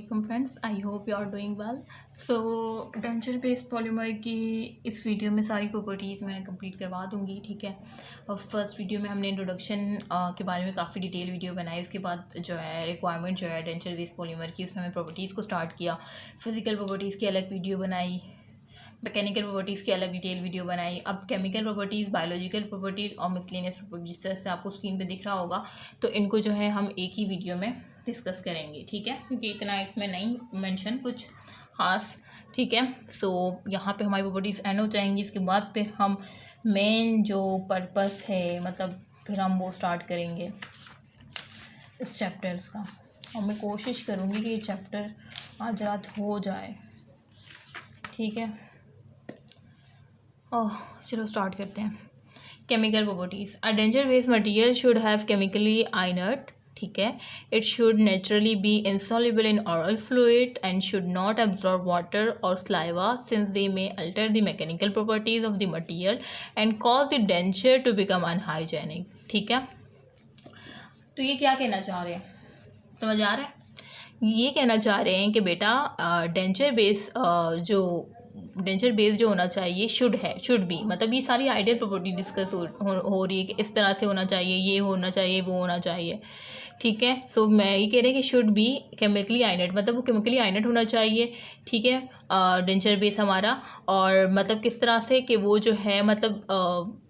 अस्सलाम friends, I hope you are doing well. So denture based polymer की इस video में सारी प्रॉपर्टीज़ मैं कंप्लीट करवा दूंगी, ठीक है। और फर्स्ट वीडियो में हमने इंट्रोडक्शन के बारे में काफ़ी डिटेल वीडियो बनाई। उसके बाद जो है रिक्वायरमेंट जो है डेंचर बेस्ड पॉलीमर की, उसमें हमने प्रॉपर्टीज़ को स्टार्ट किया। फिजिकल प्रॉपर्टीज़ की अलग वीडियो बनाई, मैकेनिकल प्रॉपर्टीज़ की अलग डिटेल वीडियो बनाई। अब केमिकल प्रॉपर्टीज़, बायोलॉजिकल प्रॉपर्टीज़ और मिसलेनियस प्रॉपर्टीज जिस तरह से आपको स्क्रीन पे दिख रहा होगा, तो इनको जो है हम एक ही वीडियो में डिस्कस करेंगे, ठीक है, क्योंकि इतना इसमें नहीं मेंशन कुछ ख़ास, ठीक है। सो यहाँ पे हमारी प्रॉपर्टीज़ एंड हो जाएंगी। इसके बाद फिर हम मेन जो पर्पस है, मतलब फिर हम वो स्टार्ट करेंगे इस चैप्टर्स का। और मैं कोशिश करूँगी कि ये चैप्टर आज रात हो जाए, ठीक है। चलो स्टार्ट करते हैं। Chemical properties. A denture based material should have chemically inert, ठीक है। It should naturally be insoluble in oral fluid and should not absorb water और saliva since they may alter the mechanical properties of the material and cause the denture to become unhygienic, ठीक है। तो ये क्या कहना चाह रहे हैं, समझ आ रहा है? ये कहना चाह रहे हैं कि बेटा डेंचर बेस जो होना चाहिए शुड बी, मतलब ये सारी आइडियल प्रॉपर्टी डिस्कस हो रही है कि इस तरह से होना चाहिए, ये होना चाहिए, वो होना चाहिए, ठीक है। सो मैं ये कह रही है कि शुड बी केमिकली आइनेट, मतलब वो केमिकली आइनेट होना चाहिए, ठीक है, डेंचर बेस हमारा। और मतलब किस तरह से कि वो जो है मतलब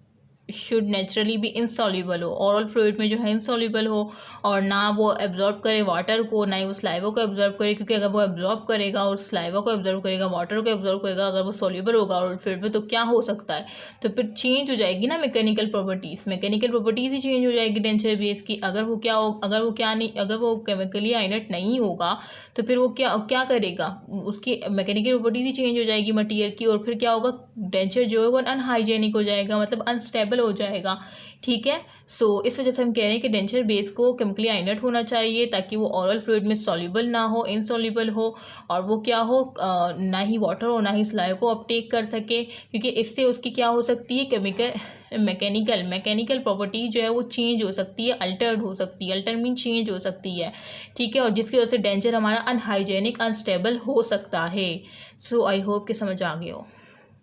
शुड नेचुरली भी इंसॉल्युबल हो, ओरल फ्लूइड में जो है इंसॉल्युबल हो, और ना वो एब्जॉर्ब करे वाटर को, ना ही वो स्लाइवा को एब्जॉर्ब करे, क्योंकि अगर वो एब्जॉर्ब करेगा और स्लाइवा को एब्जॉर्ब करेगा, वाटर को एब्जॉर्ब करेगा, अगर वो सॉल्युबल होगा ओरल फ्लूइड में, तो क्या हो सकता है, तो फिर चेंज हो जाएगी ना मैकेनिकल प्रॉपर्टीज़ ही चेंज हो जाएगी डेंचर बेस की। अगर वो केमिकली आइनेट नहीं होगा तो फिर वो क्या करेगा, उसकी मैकेनिकल प्रॉपर्टीज़ ही चेंज हो जाएगी मटीरियल की, और फिर क्या होगा, डेंचर जो है वो अनहाइजेनिक हो जाएगा, मतलब अनस्टेबल हो जाएगा, ठीक है। सो इस वजह से हम कह रहे हैं कि डेंचर बेस को केमिकली आइनेट होना चाहिए ताकि वो ऑरल फ्लूइड में सॉल्युबल ना हो, इनसॉल्युबल हो, और वो क्या हो, ना ही वाटर हो ना ही स्लाइवा को अपटेक कर सके, क्योंकि इससे उसकी क्या हो सकती है, मैकेनिकल प्रॉपर्टी जो है वो चेंज हो सकती है, अल्टर्ड हो सकती है, अल्टर मीन चेंज हो सकती है, ठीक है। और जिसकी वजह से डेंचर हमारा अनहाइजेनिक, अनस्टेबल हो सकता है। सो आई होप कि समझ आ गए हो।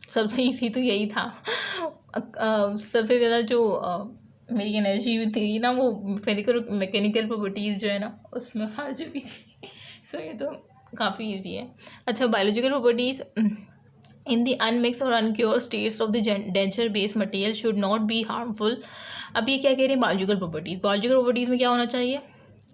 सबसे ईजी तो यही था। सबसे ज़्यादा जो मेरी एनर्जी भी थी ना, वो मैकेनिकल प्रॉपर्टीज़ जो है ना उसमें खा चुकी थी। सो ये तो काफ़ी ईजी है। अच्छा, biological properties. In the unmix और uncured states of the denture based material should not be harmful. अब ये क्या कह रहे हैं, बायोलॉजिकल प्रॉपर्टीज़ में क्या होना चाहिए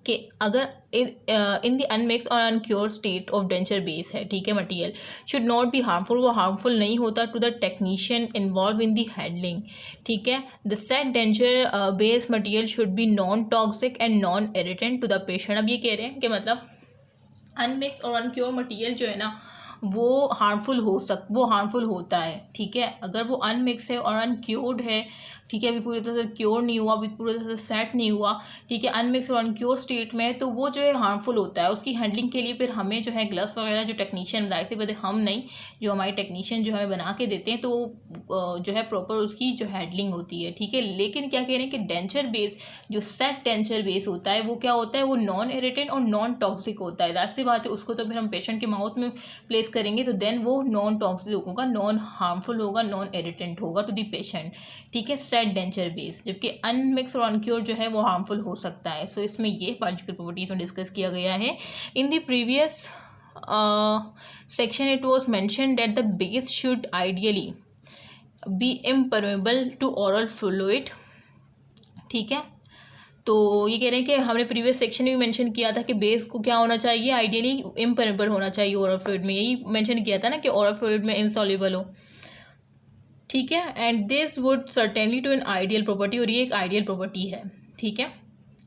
कि अगर इन द अनमिक्स और uncure state of denture base है, ठीक है, material should not be harmful, वो हार्मफुल नहीं होता to the technician involve in the handling, ठीक है। The set denture base material should be non toxic and non irritant to the patient. अब ये कह रहे हैं कि मतलब अनमिक्स और अनक्योर मटेरियल जो है ना वो हार्मफुल होता है, ठीक है। अगर वो अनमिक्स है और अनक्योर्ड है, ठीक है, अभी पूरी तरह से क्योर नहीं हुआ, अभी पूरी तरह से सेट नहीं हुआ, ठीक है, अनमिक्स और अनक्योर स्टेट में है, तो वो जो है हार्मफुल होता है। उसकी हैंडलिंग के लिए फिर हमें जो है ग्लव्स वगैरह, जो टेक्नीशियन, जाहिर सी बात है हम नहीं, जो हमारे टेक्नीशियन जो हमें बना के देते हैं, तो जो है प्रॉपर उसकी जो हैंडलिंग होती है, ठीक है। लेकिन क्या कह रहे हैं कि डेंचर बेस, जो सेट डेंचर बेस होता है, वो क्या होता है, वो नॉन इरिटेंट और नॉन टॉक्सिक होता है। जाहिर सी बात है उसको तो फिर हम पेशेंट के माउथ में प्लेस करेंगे तो देन वो नॉन टॉक्सिक होगा, नॉन हार्मफुल होगा, नॉन इरिटेंट होगा टू द पेशेंट, ठीक है, सेट डेंचर बेस। जबकि अनमिक्स और अनक्योर जो है वो हार्मफुल हो सकता है। सो इसमें ये बायोलॉजिकल प्रॉपर्टीज में डिस्कस किया गया है। In the previous section it was mentioned that the base should ideally be impermeable to oral fluid, ठीक है। तो ये कह रहे हैं कि हमने प्रीवियस सेक्शन में भी मेंशन किया था कि बेस को क्या होना चाहिए, आइडियली इम्परमेबल होना चाहिए ओरल फ्लूइड में, यही मेंशन किया था ना कि ओरल फ्लूइड में इनसॉल्युबल हो, ठीक है। And this would certainly to an ideal property, और ये एक आइडियल प्रॉपर्टी है, ठीक है।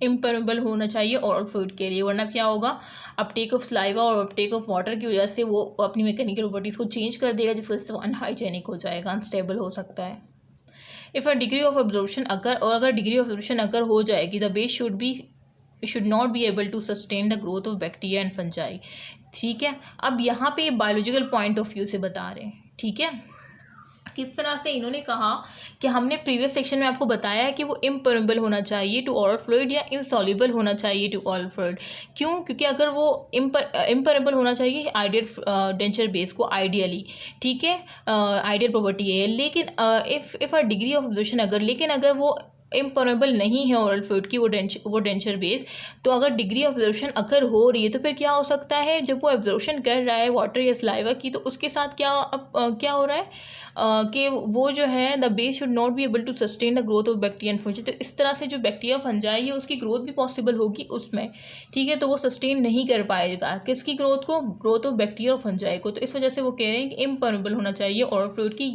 इम्परमेबल होना चाहिए ओरल फ्लूइड के लिए, वरना क्या होगा, अपटेक ऑफ स्लाइवा और अपटेक ऑफ वाटर की वजह से वो अपनी मैकेनिकल प्रॉपर्टीज़ को चेंज कर देगा, जिसकी वजह से वो अनहाइजेनिक हो जाएगा, अनस्टेबल हो सकता है। If a degree of absorption अगर डिग्री ऑफ एब्जॉर्प्शन अगर हो जाएगी, the base should not be able to sustain the growth of bacteria and fungi, ठीक है। अब यहाँ पे बायोलॉजिकल पॉइंट ऑफ व्यू से बता रहे हैं, ठीक है, किस तरह से इन्होंने कहा कि हमने प्रीवियस सेक्शन में आपको बताया कि वो इम्परमेबल होना चाहिए टू ऑयल फ्लूइड या इनसॉल्युबल होना चाहिए टू ऑयल फ्लूइड। क्यों? क्योंकि अगर वो इम्परमेबल होना चाहिए आइडियल डेंचर बेस को आइडियली, ठीक है, आइडियल प्रॉपर्टी है। लेकिन if a degree of absorption अगर वो इम्परमेबल नहीं है ओरल फ्लूइड की वो डेंचर बेस, तो अगर डिग्री ऑफ एब्जॉर्प्शन अगर हो रही है तो फिर क्या हो सकता है, जब वो एब्जॉर्प्शन कर रहा है वाटर या सलाइवा की, तो उसके साथ क्या हो रहा है कि वो जो है the base should not be able to sustain the growth of bacteria and fungi. तो इस तरह से जो बैक्टीरिया फंजाई है उसकी ग्रोथ भी पॉसिबल होगी उसमें, ठीक है, तो वो सस्टेन नहीं कर पाएगा किसकी ग्रोथ को, ग्रोथ ऑफ बैक्टीरिया और फंजाई को। तो इस वजह से वो कह रहे हैं कि इम्परमेबल होना चाहिए ओरल फ्लूइड की,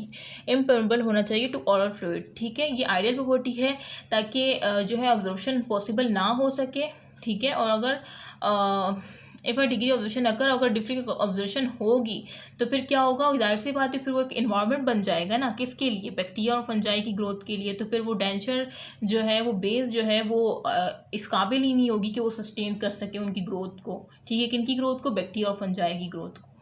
इम्परमेबल होना चाहिए टू ओरल फ्लूइड, ठीक है। ये आइडियल प्रॉपर्टी है ताकि जो है ऑब्जॉर्प्शन पॉसिबल ना हो सके, ठीक है। और अगर इफ़ अ डिग्री ऑब्जॉर्प्शन अगर डिग्री ऑब्जॉर्प्शन होगी तो फिर क्या होगा, जाहिर सी बात है फिर वो एक इन्वायरमेंट बन जाएगा ना, किसके लिए, बैक्टीरिया और फंजाई की ग्रोथ के लिए। तो फिर वो डेंचर जो है वो बेस जो है वो इस काबिल ही नहीं होगी कि वो सस्टेन कर सके उनकी ग्रोथ को, ठीक है, किनकी ग्रोथ को, बैक्टीरिया और फंजाई की ग्रोथ को।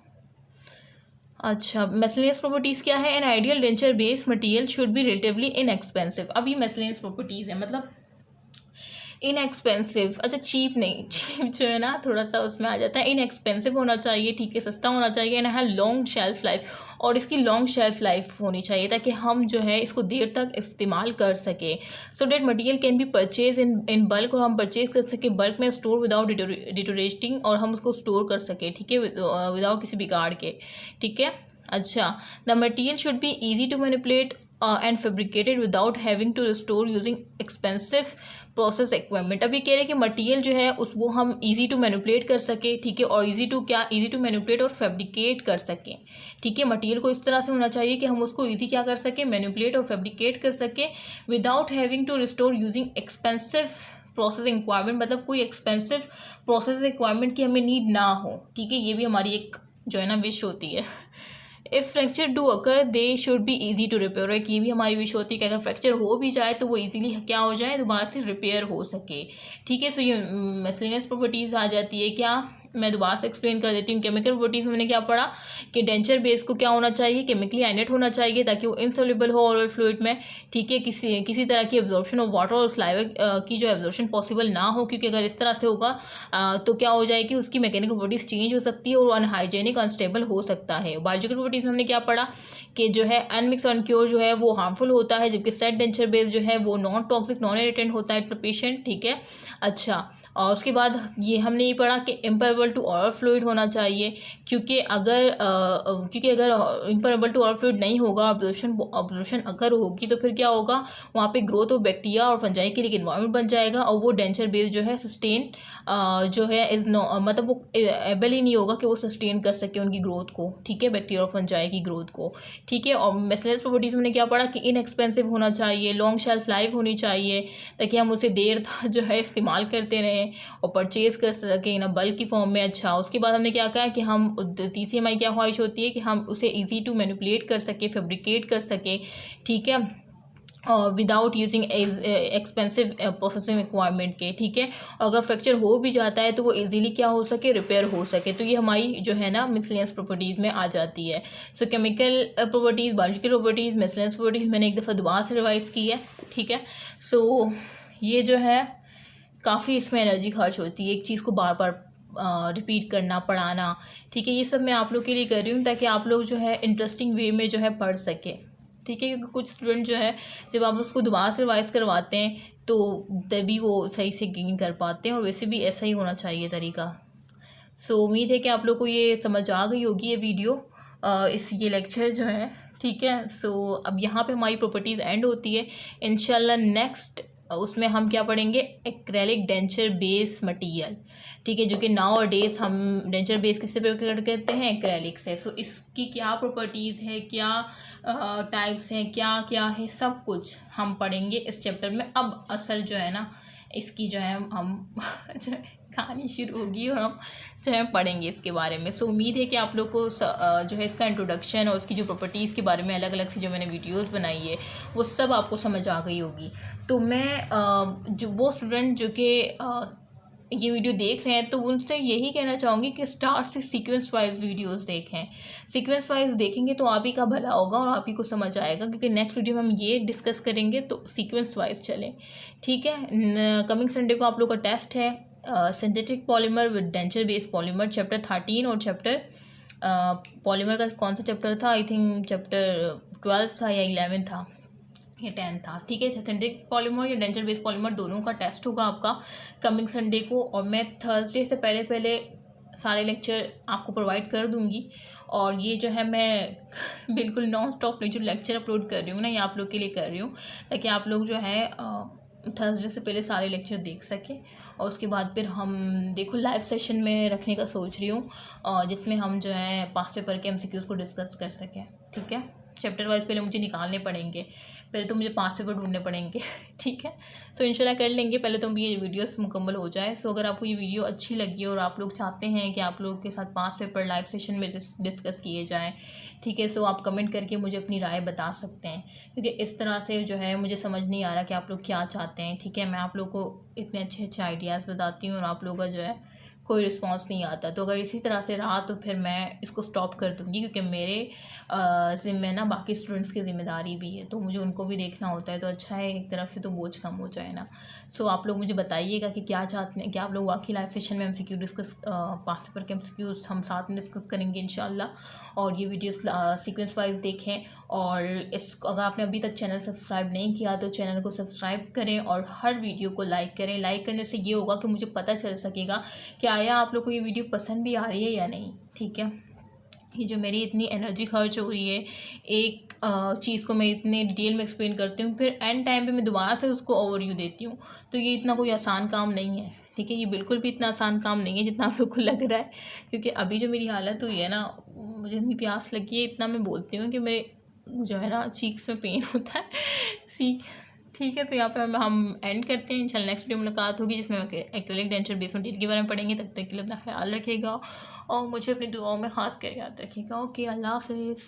अच्छा, मिसलेनियस प्रॉपर्टीज़ क्या है? An ideal denture base material should B relatively inexpensive. अब ये मिसलेनियस प्रॉपर्टीज़ है, मतलब इनएक्सपेंसिव, अच्छा चीप नहीं, चीप जो है ना थोड़ा सा उसमें आ जाता है, इनएक्सपेंसिव होना चाहिए, ठीक है, सस्ता होना चाहिए, एंड है लॉन्ग शेल्फ लाइफ, और इसकी लॉन्ग शेल्फ लाइफ होनी चाहिए ताकि हम जो है इसको देर तक इस्तेमाल कर सकें। So that material can be purchase in bulk, और हम परचेज कर सकें बल्क में, स्टोर विदाउट डिटोरेटिंग, और हम उसको स्टोर कर सकें, ठीक है, विदाउट किसी बिगाड़ के, ठीक है। अच्छा, the material should be easy to manipulate and fabricated without having to store using expensive process equipment. अभी कह रहे हैं कि मटेरियल जो है वो हम इजी टू मैनिपुलेट कर सके, ठीक है, और इजी टू मैनिपुलेट और फैब्रिकेट कर सकें, ठीक है। मटेरियल को इस तरह से होना चाहिए कि हम उसको इजी क्या कर सकें, मैनिपुलेट और फैब्रिकेट कर सकें without having to restore using expensive process requirement, मतलब कोई एक्सपेंसिव प्रोसेस रिक्वायरमेंट की हमें नीड ना हो, ठीक है। ये भी हमारी एक जो है ना विश होती है। If fracture do occur they should be easy to repair, एक ये भी हमारी विश होती है कि अगर फ्रैक्चर हो भी जाए तो वो इजीली क्या हो जाए, दोबारा से रिपेयर हो सके, ठीक है। सो ये मिसलेनियस प्रॉपर्टीज़ आ जाती है। क्या, मैं दोबारा से एक्सप्लेन कर देती हूँ। केमिकल प्रॉपर्टीज़ में मैंने क्या पढ़ा कि डेंचर बेस को क्या होना चाहिए, केमिकली आइनेट होना चाहिए ताकि वो इनसोल्यूबल हो ओरल फ्लूइड में, ठीक है, किसी तरह की एब्जॉर्प्शन ऑफ वाटर और सलाइवा की जो एब्जॉर्प्शन पॉसिबल ना हो, क्योंकि अगर इस तरह से होगा तो क्या हो जाएगी, उसकी मैकेनिकल प्रॉपर्टीज़ चेंज हो सकती है और अनहाइजेनिक अनस्टेबल हो सकता है। बायोलॉजिकल प्रॉपर्टीज़ में हमने क्या पढ़ा कि जो है अनमिक्स अनक्योर जो है वो हार्मफुल होता है, जबकि सेट डेंचर बेस जो है वो नॉन टॉक्सिक नॉन इरिटेंट होता है पेशेंट, ठीक है। अच्छा, और उसके बाद ये हमने ये पढ़ा कि इम्परमेबल टू ओरल फ्लूइड होना चाहिए, क्योंकि अगर इम्परमेबल टू ओरल फ्लूइड नहीं होगा, ऑब्जॉर्प्शन अगर होगी तो फिर क्या होगा, वहाँ पे ग्रोथ ऑफ बैक्टीरिया और फंजाई के लिए इन्वायरमेंट बन जाएगा, और वो डेंचर बेस जो है सस्टेन जो है मतलब वो एबल ही नहीं होगा कि वो सस्टेन कर सके उनकी ग्रोथ को, ठीक है, बैक्टीरिया और फंजाई की ग्रोथ को, ठीक है। और मिसलेनियस प्रॉपर्टीज़ में क्या पढ़ा कि इनएक्सपेंसिव होना चाहिए, लॉन्ग शेल्फ लाइफ होनी चाहिए ताकि हम उसे देर तक जो है इस्तेमाल करते रहें और परचेज़ कर सकें ना बल्क की फॉर्म में। अच्छा, उसके बाद हमने क्या कहा कि हम तीसरी हमारी क्या ख्वाहिश होती है कि हम उसे ईजी टू मैनिपुलेट कर सकें, फैब्रिकेट कर सकें, ठीक है, without using expensive processing requirement के, ठीक है। और अगर फ्रैक्चर हो भी जाता है तो वो इजीली क्या हो सके, रिपेयर हो सके। तो ये हमारी जो है ना मिसलेनियस प्रॉपर्टीज़ में आ जाती है। सो chemical properties, biological properties, miscellaneous properties मैंने एक दफ़ा दोबारा से रिवाइज़ की है, ठीक है। सो ये जो है काफ़ी इसमें एनर्जी खर्च होती है एक चीज़ को बार बार रिपीट करना, पढ़ाना, ठीक है। ये सब मैं आप लोग के लिए कर रही हूँ ताकि आप लोग जो है इंटरेस्टिंग वे में जो है पढ़ सकें, ठीक है, क्योंकि कुछ स्टूडेंट जो है जब आप उसको दोबारा से रिवाइज़ करवाते हैं तो तभी वो सही से गेन कर पाते हैं, और वैसे भी ऐसा ही होना चाहिए तरीका। सो उम्मीद है कि आप लोग को ये समझ आ गई होगी ये वीडियो, ये लेक्चर जो है, ठीक है। सो अब यहाँ पे हमारी प्रॉपर्टीज़ एंड होती है। इंशाल्लाह नेक्स्ट उसमें हम क्या पढ़ेंगे, एक्रेलिक डेंचर बेस मटेरियल, ठीक है, जो कि नाउ और डेज हम डेंचर बेस किससे प्रिपेयर करते हैं, एक्रेलिक से। सो इसकी क्या प्रॉपर्टीज़ है, क्या टाइप्स हैं, क्या क्या है, सब कुछ हम पढ़ेंगे इस चैप्टर में। अब असल जो है ना इसकी जो है हम जो है कहानी शुरू होगी और हम जो है पढ़ेंगे इसके बारे में। सो उम्मीद है कि आप लोग को जो है इसका इंट्रोडक्शन और उसकी जो प्रॉपर्टीज़ के बारे में अलग अलग सी जो मैंने वीडियोस बनाई है वो सब आपको समझ आ गई होगी। तो मैं जो वो स्टूडेंट जो कि ये वीडियो देख रहे हैं तो उनसे यही कहना चाहूँगी कि स्टार्ट से सीक्वेंस वाइज वीडियोस देखें। सीक्वेंस वाइज देखेंगे तो आप ही का भला होगा और आप ही को समझ आएगा, क्योंकि नेक्स्ट वीडियो में हम ये डिस्कस करेंगे तो सीक्वेंस वाइज चलें, ठीक है। कमिंग संडे को आप लोग का टेस्ट है synthetic polymer with denture based polymer chapter 13 और चैप्टर पॉलीमर का कौन सा चैप्टर था, आई थिंक चैप्टर 12 था या 11 था या 10 था, ठीक है। सिंथेटिक पॉलीमर या डेंचर बेस्ड पॉलीमर दोनों का टेस्ट होगा आपका कमिंग संडे को, और मैं थर्सडे से पहले पहले सारे लेक्चर आपको प्रोवाइड कर दूंगी। और ये जो है मैं बिल्कुल नॉन स्टॉप जो लेक्चर अपलोड कर रही हूँ ना, ये आप लोग के लिए कर रही हूँ ताकि आप लोग जो है थर्सडे से पहले सारे लेक्चर देख सकें। और उसके बाद फिर हम देखो लाइव सेशन में रखने का सोच रही हूँ जिसमें हम जो है पास्ट पेपर के MCQs को डिस्कस कर सकें, ठीक है। चैप्टर वाइज पहले मुझे निकालने पड़ेंगे, पहले तो मुझे 5 पेपर ढूंढने पड़ेंगे, ठीक है। सो इंशाल्लाह कर लेंगे, पहले तो ये वीडियोस मुकम्मल हो जाए। सो अगर आपको ये वीडियो अच्छी लगी और आप लोग चाहते हैं कि आप लोग के साथ 5 पेपर लाइव सेशन में डिस्कस किए जाएँ, ठीक है, सो आप कमेंट करके मुझे अपनी राय बता सकते हैं, क्योंकि इस तरह से जो है मुझे समझ नहीं आ रहा कि आप लोग क्या चाहते हैं, ठीक है। मैं आप लोग को इतने अच्छे अच्छे आइडियाज़ बताती हूँ और आप लोग का जो है कोई रिस्पांस नहीं आता। तो अगर इसी तरह से रहा तो फिर मैं इसको स्टॉप कर दूँगी, क्योंकि मेरे ज़िम्मे ना बाकी स्टूडेंट्स की ज़िम्मेदारी भी है, तो मुझे उनको भी देखना होता है। तो अच्छा है एक तरफ से तो बोझ कम हो जाए ना। सो आप लोग मुझे बताइएगा कि क्या चाहते हैं कि आप लोग वाकई लाइव सेशन में MCQ डिस्कस पास्ट पेपर के MCQs हम साथ में डिस्कस करेंगे इंशाल्लाह। और ये वीडियोस सीक्वेंस वाइज देखें, और अगर आपने अभी तक चैनल सब्सक्राइब नहीं किया तो चैनल को सब्सक्राइब करें और हर वीडियो को लाइक करें। लाइक करने से ये होगा कि मुझे पता चल सकेगा कि आया आप लोग को ये वीडियो पसंद भी आ रही है या नहीं, ठीक है। ये जो मेरी इतनी एनर्जी खर्च हो रही है एक चीज़ को मैं इतने डिटेल में एक्सप्लेन करती हूँ, फिर एंड टाइम पे मैं दोबारा से उसको ओवरव्यू देती हूँ, तो ये इतना कोई आसान काम नहीं है, ठीक है। ये बिल्कुल भी इतना आसान काम नहीं है जितना आप लोग को लग रहा है, क्योंकि अभी जो मेरी हालत हुई है ना, मुझे इतनी प्यास लगी है, इतना मैं बोलती हूँ कि मेरे जो है ना चीक्स में पेन होता है ठीक है। तो यहाँ पे हम एंड करते हैं। इंशाल्लाह नेक्स्ट वीडियो मुलाकात होगी जिसमें एक्रेलिक डेंचर बेस मटेरियल के बारे में पढ़ेंगे। तब तक के लिए अपना ख्याल रखिएगा और मुझे अपनी दुआओं में ख़ास कर याद रखिएगा। ओके, अल्लाह हाफिज़।